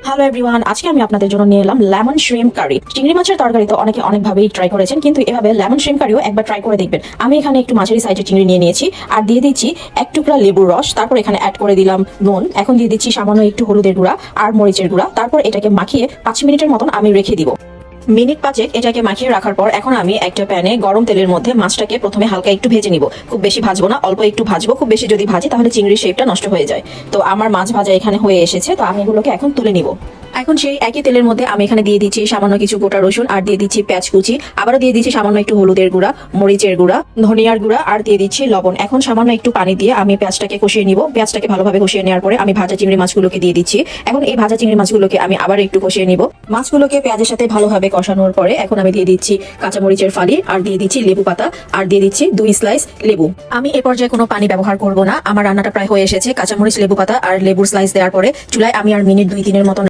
Hello everyone, আজকে আমি আপনাদের জন্য নিয়ে এলাম লেমন শ্রিম্প কারি। চিংড়ি মাছের তরকারি তো অনেকে অনেকভাবেই ট্রাই করেছেন, কিন্তু এভাবে লেমন শ্রিম্প কারিও একবার ট্রাই করে দেখবেন। আমি এখানে একটু মাঝারি সাইজের চিংড়ি নিয়ে নিয়েছি আর দিয়ে দিচ্ছি এক টুকরা লেবুর রস। তারপর এখানে অ্যাড করে দিলাম নুন। এখন দিয়ে দিচ্ছি সামান্য একটু হলুদের গুঁড়া আর মরিচের গুঁড়া। তারপর এটাকে মাখিয়ে 5 মিনিটের মতন আমি রেখে দিব। মিনিট 5 এটাকে মাখিয়ে রাখার পর এখন আমি একটা প্যানে গরম তেলের মধ্যে মাছটাকে প্রথমে হালকা একটু ভেজে নিব। খুব বেশি ভাজবো না, অল্প একটু ভাজবো। খুব বেশি যদি ভাজি তাহলে চিংড়ির শেপটা নষ্ট হয়ে যায়। তো আমার মাছ ভাজা এখানে হয়ে এসেছে, তো আমি এগুলোকে এখন তুলে নিব। এখন সেই একই তেলের মধ্যে আমি এখানে দিয়ে দিচ্ছি সামান্য কিছু গোটা রসুন আর দিয়ে দিচ্ছি পেঁয়াজ কুচি। আবারও দিয়ে দিচ্ছি সামান্য একটু হলুদের গুঁড়া, মরিচের গুঁড়া, ধনিয়ার গুঁড়া আর দিয়ে দিচ্ছি লবণ। এখন সামান্য একটু পানি দিয়ে আমি পেঁয়াজটাকে কষিয়ে নিব। পেঁয়াজটাকে ভালোভাবে কষিয়ে নেওয়ার পরে আমি ভাজা চিংড়ি মাছগুলোকে দিয়ে দিচ্ছি। এখন এই ভাজা চিংড়ি মাছগুলোকে আমি আবার একটু কষিয়ে নিব। মাছগুলোকে পেঁয়াজের সাথে ভালোভাবে কষানোর পরে এখন আমি দিয়ে দিচ্ছি কাঁচামরিচের ফালি আর দিয়ে দিচ্ছি লেবু পাতা আর দিয়ে দিচ্ছি 2 স্লাইস লেবু। আমি এ পর্যায়ে কোনো পানি ব্যবহার করব না। আমার রান্নাটা প্রায় হয়ে এসেছে। কাঁচামরিচ, লেবু পাতা আর লেবুর স্লাইস দেওয়ার পরে চুলায় আমি আর মিনিট 2-3 এর মতন